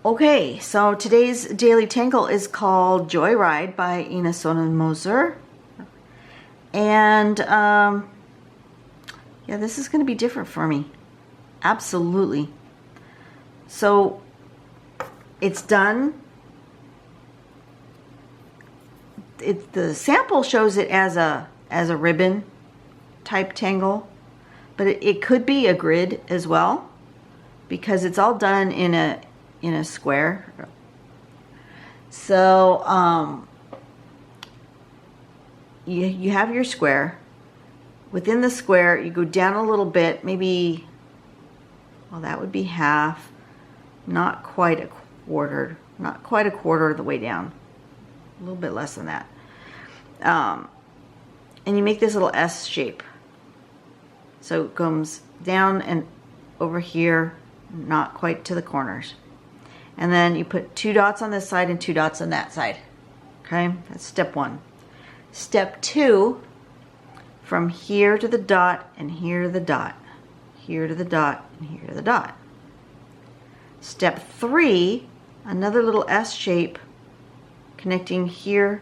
Okay, so today's daily tangle is called Joyride by Ina Moser. And yeah, this is going to be different for me. Absolutely. So it's done. The sample shows it as a ribbon type tangle, but it could be a grid as well because it's all done in a square. So you have your square. Within the square, you go down a little bit, maybe, well, that would be half, not quite a quarter of the way down, a little bit less than that. And you make this little S shape. So it comes down and over here, not quite to the corners. And then you put 2 dots on this side and 2 dots on that side. Okay, that's step 1. Step 2, from here to the dot and here to the dot, here to the dot and here to the dot. Step 3, another little S shape connecting here,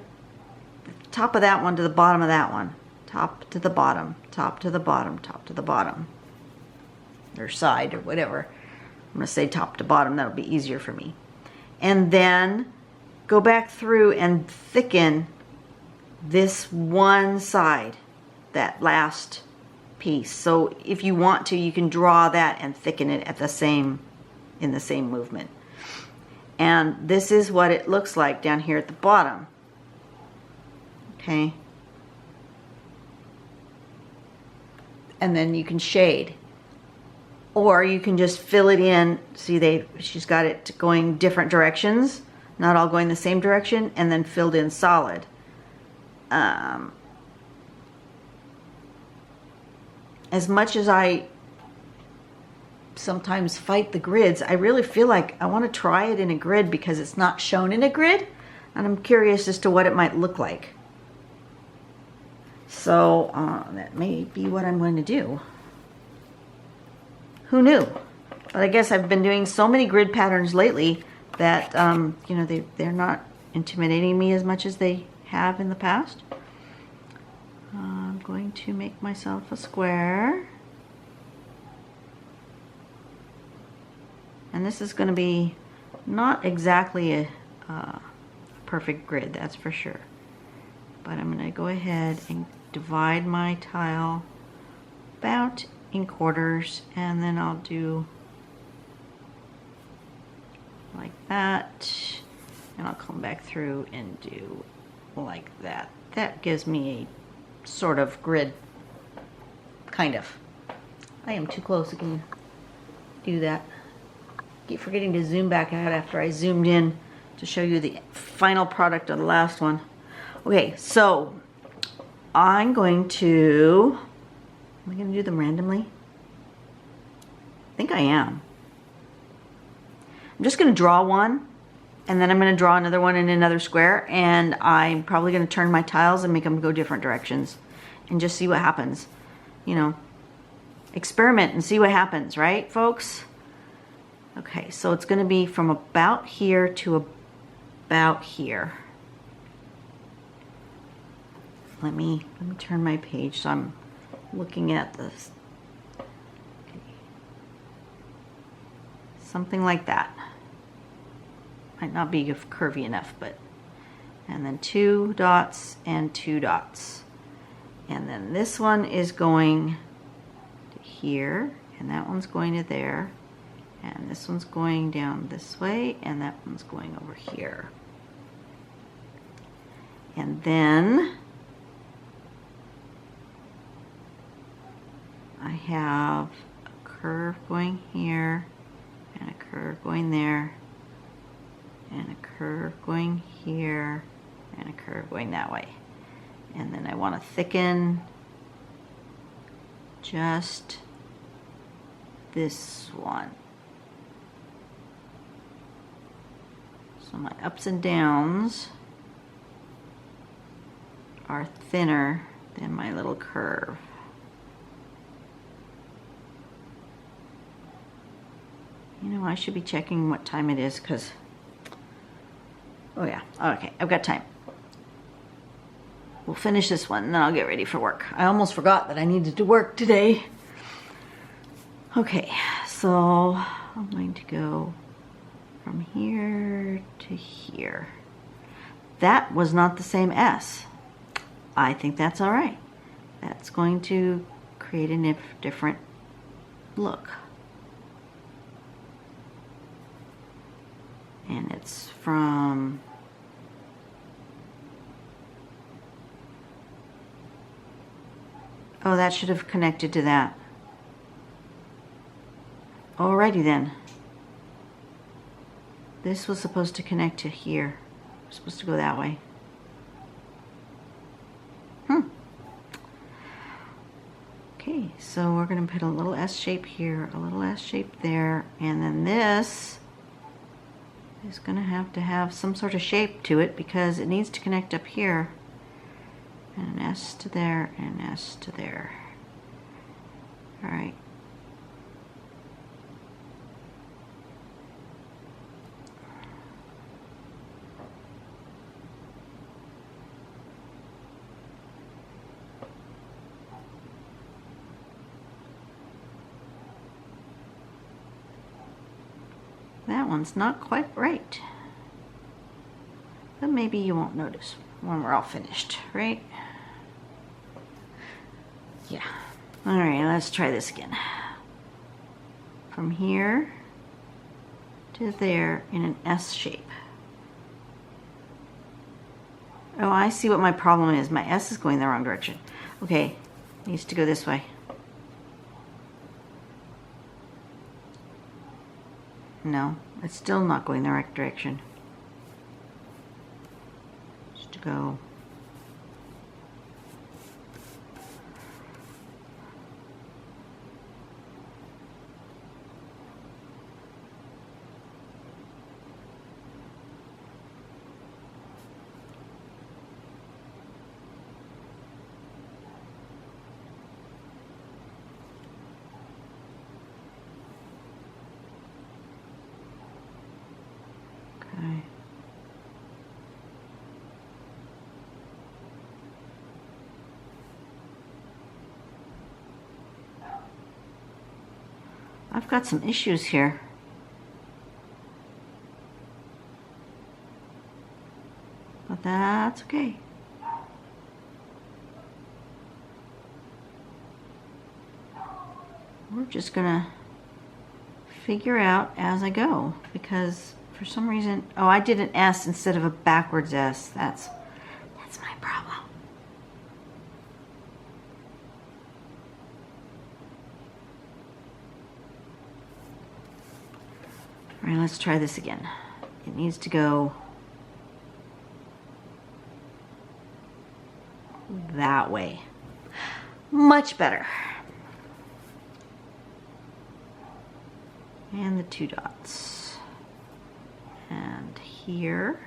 the top of that one to the bottom of that one. Top to the bottom, top to the bottom, top to the bottom. Or side or whatever. I'm going to say top to bottom, that'll be easier for me. And then go back through and thicken this one side, that last piece. So if you want to, you can draw that and thicken it at in the same movement. And this is what it looks like down here at the bottom. Okay. And then you can shade. Or you can just fill it in. See, she's got it going different directions, not all going the same direction, and then filled in solid. As much as I sometimes fight the grids, I really feel like I want to try it in a grid because it's not shown in a grid, and I'm curious as to what it might look like. So that may be what I'm going to do. Who knew? But I guess I've been doing so many grid patterns lately that you know, they're not intimidating me as much as they have in the past. I'm going to make myself a square. And this is going to be not exactly a perfect grid, that's for sure. But I'm going to go ahead and divide my tile about in quarters, and then I'll do like that, and I'll come back through and do like that. That gives me a sort of grid, kind of. I am too close, I can do that. Keep forgetting to zoom back out after I zoomed in to show you the final product of the last one. Okay, so I'm going to, am I going to do them randomly? I think I am. I'm just going to draw one, and then I'm going to draw another one in another square, and I'm probably going to turn my tiles and make them go different directions and just see what happens. You know, experiment and see what happens, right, folks? Okay, so it's going to be from about here to about here. Let me turn my page so I'm looking at this. Okay. Something like that. Might not be curvy enough, but, and then 2 dots and 2 dots. And then this one is going to here, and that one's going to there, and this one's going down this way, and that one's going over here. And then I have a curve going here, and a curve going there, and a curve going here, and a curve going that way. And then I want to thicken just this one. So my ups and downs are thinner than my little curve. You know, I should be checking what time it is because, oh yeah, okay, I've got time. We'll finish this one and then I'll get ready for work. I almost forgot that I needed to work today. Okay, so I'm going to go from here to here. That was not the same S. I think that's all right. That's going to create a different look. And it's from oh, that should have connected to that. Alrighty then. This was supposed to connect to here. It's supposed to go that way. Okay, so we're going to put a little S shape here, a little S shape there, and then this is going to have some sort of shape to it because it needs to connect up here. And an S to there, and an S to there. All right. That one's not quite right. But maybe you won't notice when we're all finished, right? Yeah. All right, let's try this again. From here to there in an S shape. Oh, I see what my problem is. My S is going the wrong direction. Okay, it needs to go this way. No, it's still not going the right direction. Just to go. Okay. I've got some issues here. But that's okay. We're just gonna figure out as I go because for some reason, oh, I did an S instead of a backwards S. That's my problem. All right, let's try this again. It needs to go that way. Much better. And the 2 dots. And here.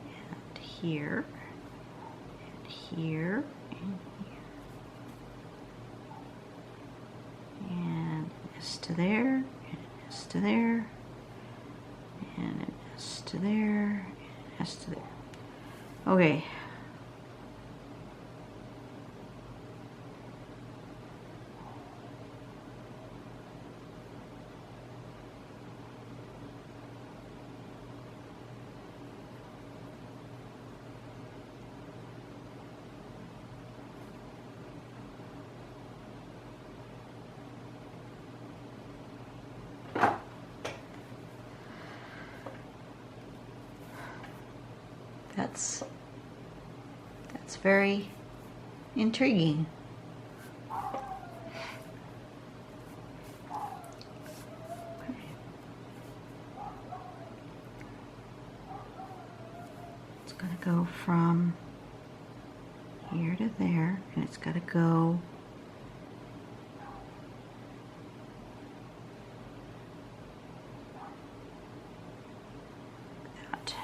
And here. And here. And here. And an S to there. And an S to there. And an S to there. And an S to there. Okay. That's very intriguing. It's going to go from here to there, and it's got to go that.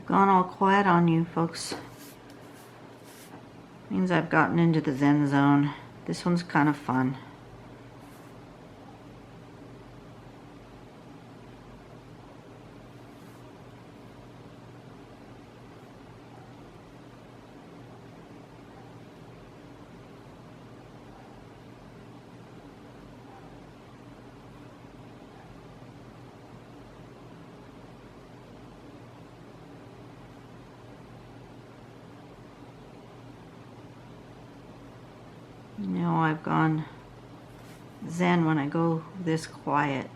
gone all quiet on you folks. Means I've gotten into the Zen zone. This one's kind of fun. You know, I've gone Zen when I go this quiet.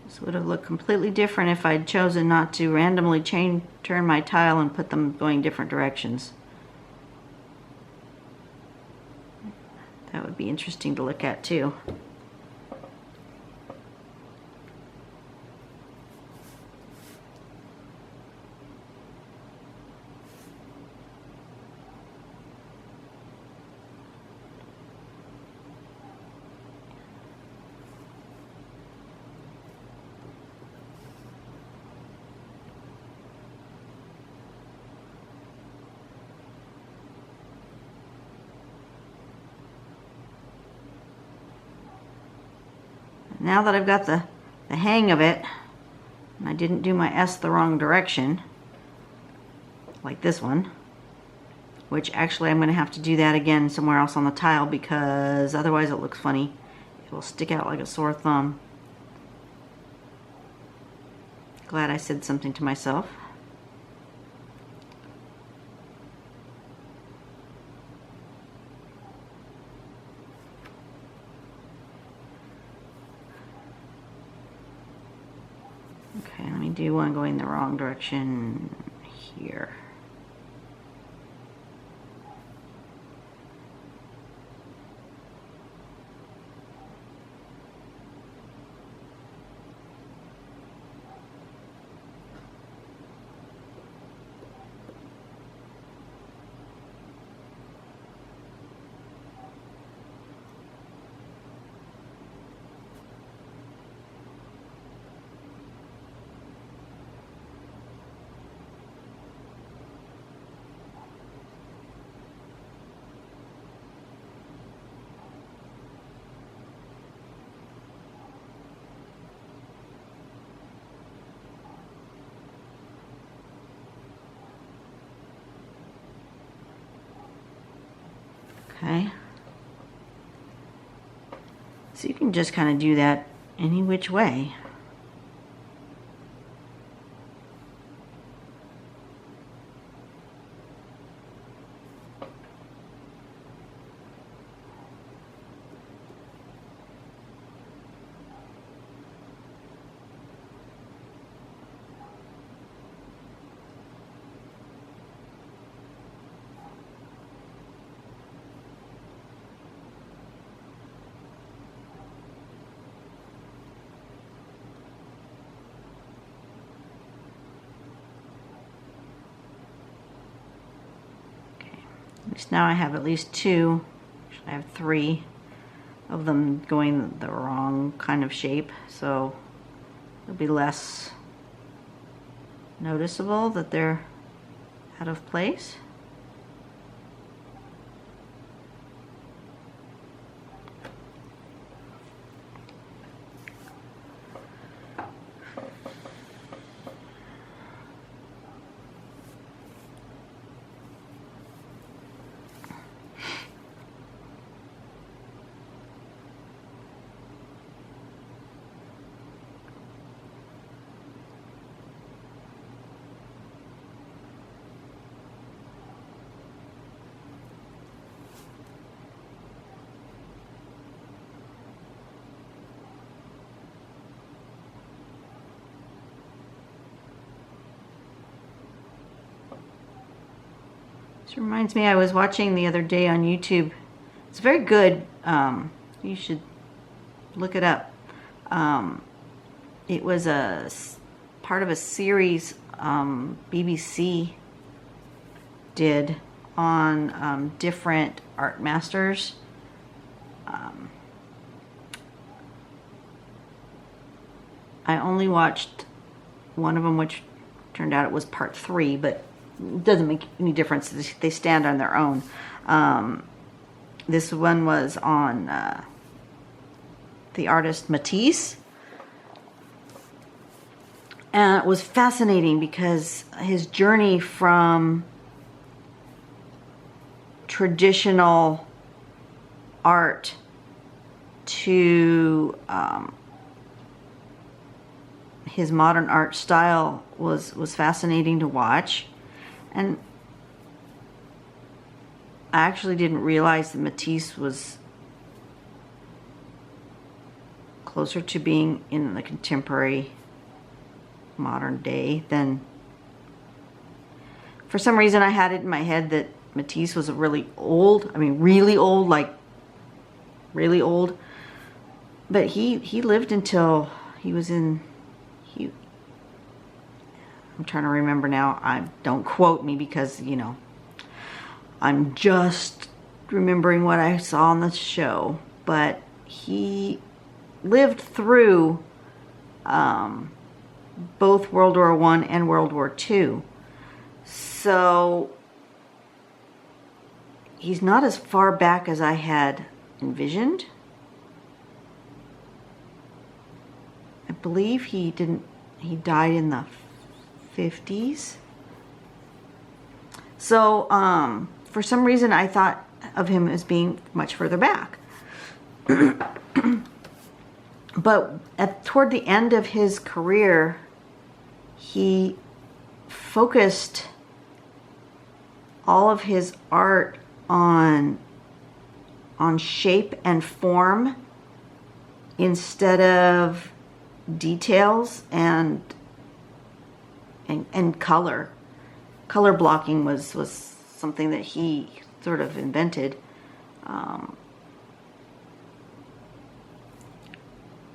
This would have looked completely different if I'd chosen not to randomly turn my tile and put them going different directions. That would be interesting to look at too. Now that I've got the hang of it, and I didn't do my S the wrong direction, like this one, which actually I'm going to have to do that again somewhere else on the tile because otherwise it looks funny. It will stick out like a sore thumb. Glad I said something to myself. Okay, let me do one going the wrong direction here. Okay. So you can just kind of do that any which way. At least now I have at least two, I have three of them going the wrong kind of shape, so it'll be less noticeable that they're out of place. This reminds me, I was watching the other day on YouTube. It's very good. You should look it up. It was a part of a series BBC did on different art masters. I only watched one of them, which turned out it was part 3, but it doesn't make any difference. They stand on their own. This one was on the artist Matisse. And it was fascinating because his journey from traditional art to his modern art style was fascinating to watch. And I actually didn't realize that Matisse was closer to being in the contemporary modern day than, for some reason I had it in my head that Matisse was a really old, really old, like really old, but he lived until he was in, I'm trying to remember now, don't quote me because, you know, I'm just remembering what I saw on the show, but he lived through both World War I and World War II. So he's not as far back as I had envisioned. I believe he died in the 50s. So for some reason I thought of him as being much further back. But toward the end of his career, he focused all of his art on shape and form instead of details and color. Color blocking was something that he sort of invented.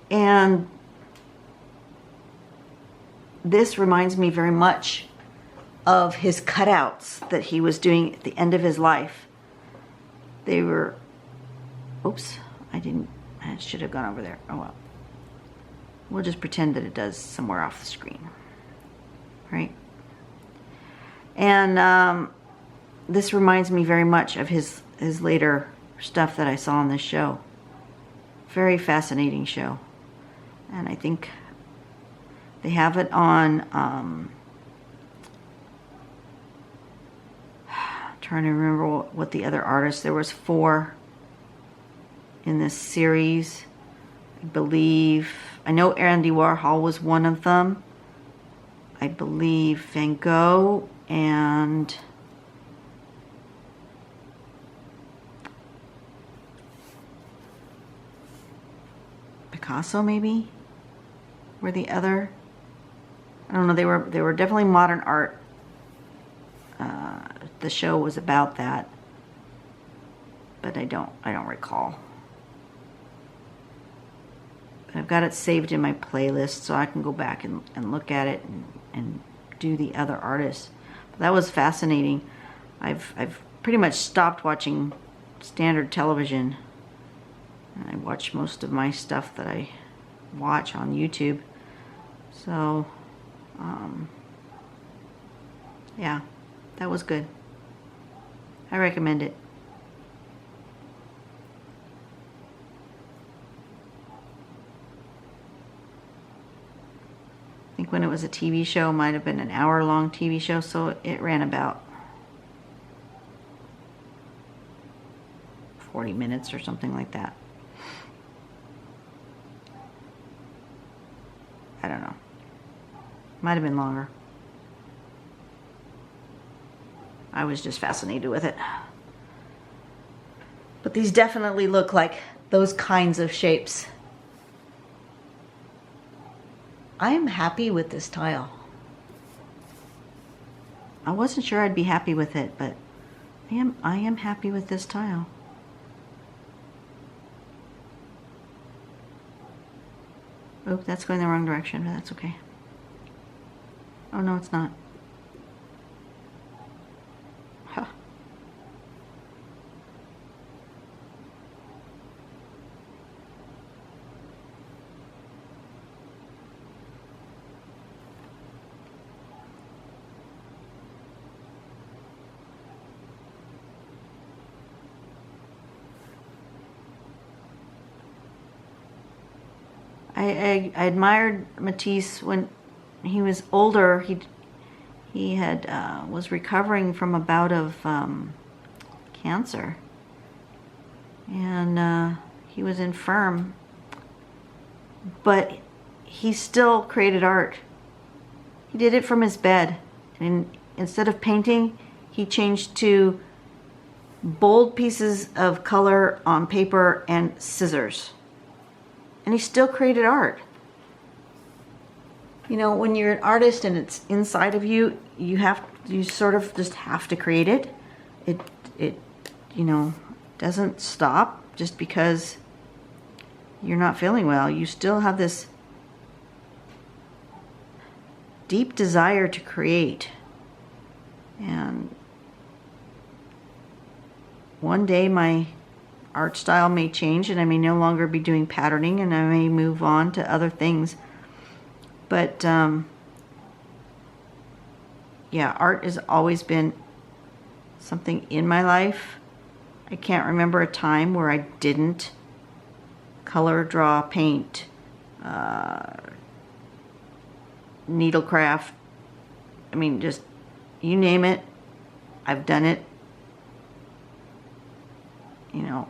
And this reminds me very much of his cutouts that he was doing at the end of his life. They were, oops, I should have gone over there. Oh well. We'll just pretend that it does somewhere off the screen. Right? And this reminds me very much of his later stuff that I saw on this show. Very fascinating show. And I think they have it on, trying to remember what the other artists, there was 4 in this series, I believe. I know Andy Warhol was one of them. I believe Van Gogh and Picasso maybe were the other. I don't know, they were definitely modern art. The show was about that, but I don't recall. But I've got it saved in my playlist so I can go back and look at it and do the other artists. But that was fascinating. I've pretty much stopped watching standard television. I watch most of my stuff that I watch on YouTube. So, yeah, that was good. I recommend it. I think when it was a TV show, it might have been an hour-long TV show, so it ran about 40 minutes or something like that. I don't know. Might have been longer. I was just fascinated with it. But these definitely look like those kinds of shapes. I am happy with this tile. I wasn't sure I'd be happy with it, but I am happy with this tile. Oh, that's going the wrong direction, but that's okay. Oh no, it's not. Huh. I admired Matisse when he was older. He had was recovering from a bout of cancer, and he was infirm, but he still created art. He did it from his bed, and instead of painting, he changed to bold pieces of color on paper and scissors. And he still created art. You know, when you're an artist and it's inside of you, you sort of just have to create it. It you know, doesn't stop just because you're not feeling well. You still have this deep desire to create. And one day my art style may change and I may no longer be doing patterning and I may move on to other things. But yeah, art has always been something in my life. I can't remember a time where I didn't color, draw, paint, needlecraft. I mean, just you name it, I've done it. You know,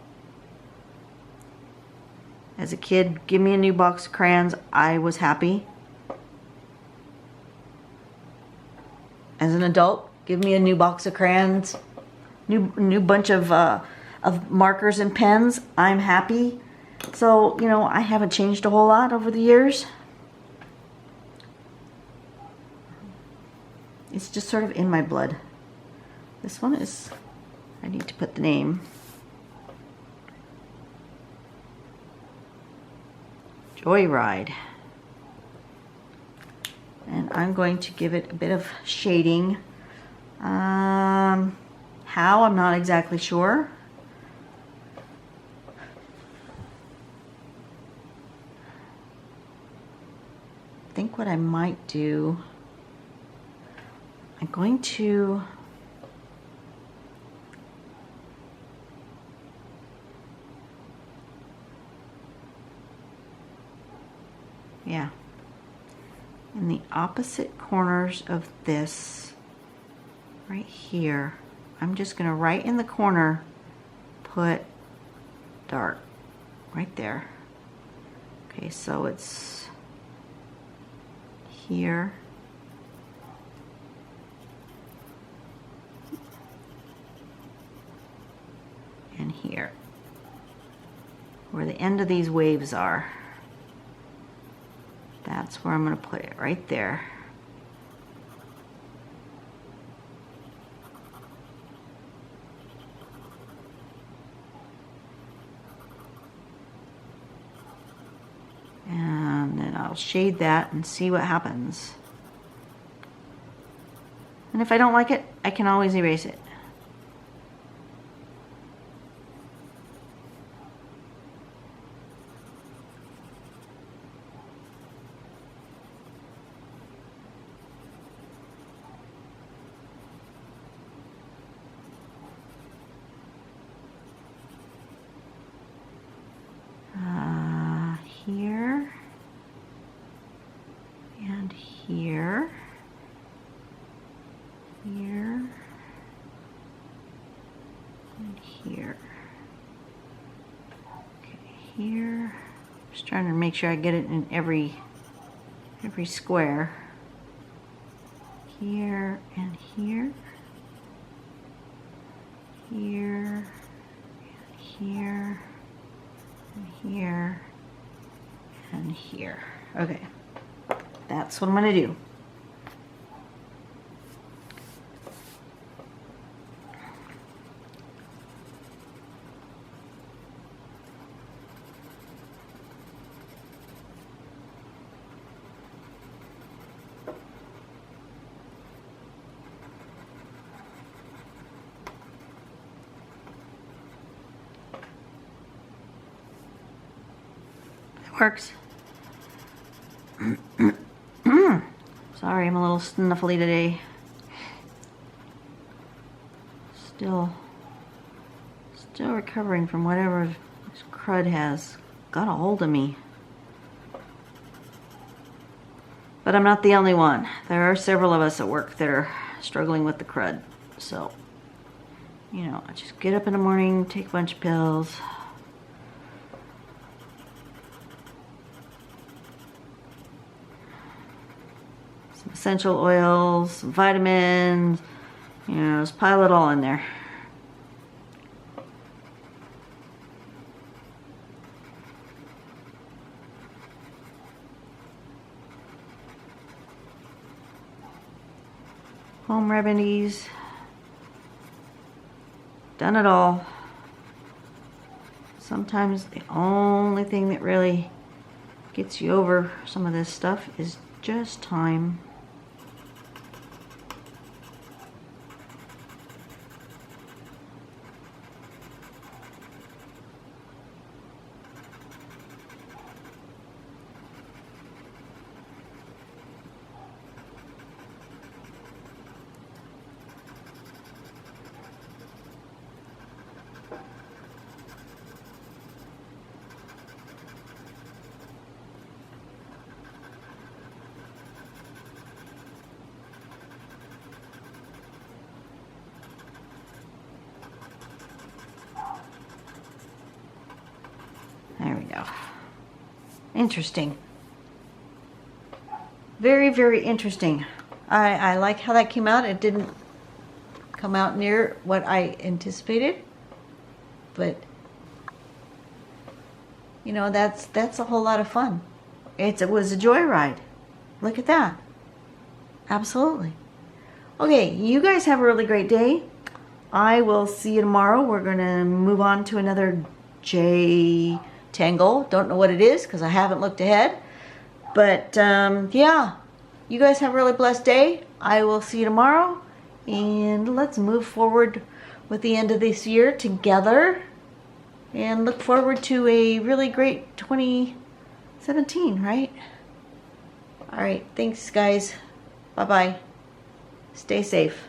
as a kid, give me a new box of crayons, I was happy. As an adult, give me a new box of crayons, new bunch of markers and pens, I'm happy. So, you know, I haven't changed a whole lot over the years. It's just sort of in my blood. This one is, I need to put the name. Joyride. And I'm going to give it a bit of shading. How, I'm not exactly sure. I think what I might do, I'm going to in the opposite corners of this, right here, I'm just going to right in the corner put dark, right there. Okay, so it's here. And here, where the end of these waves are. That's where I'm going to put it, right there. And then I'll shade that and see what happens. And if I don't like it, I can always erase it. Here and here, here and here. Okay, here. Just trying to make sure I get it in every square. Here and here. Here and here and here. And here. Okay, that's what I'm going to do. works. Sorry, I'm a little snuffly today. Still recovering from whatever this crud has got a hold of me. But I'm not the only one. There are several of us at work that are struggling with the crud. So, you know, I just get up in the morning, take a bunch of pills. Some essential oils, some vitamins, you know, just pile it all in there. Home remedies, done it all. Sometimes the only thing that really gets you over some of this stuff is just time. There we go. Interesting. Very, very interesting. I like how that came out. It didn't come out near what I anticipated. But, you know, that's a whole lot of fun. It was a joyride. Look at that. Absolutely. Okay, you guys have a really great day. I will see you tomorrow. We're going to move on to another Tangle. Don't know what it is because I haven't looked ahead. But yeah, you guys have a really blessed day. I will see you tomorrow. And let's move forward with the end of this year together. And look forward to a really great 2017, right? All right, thanks guys. Bye-bye. Stay safe.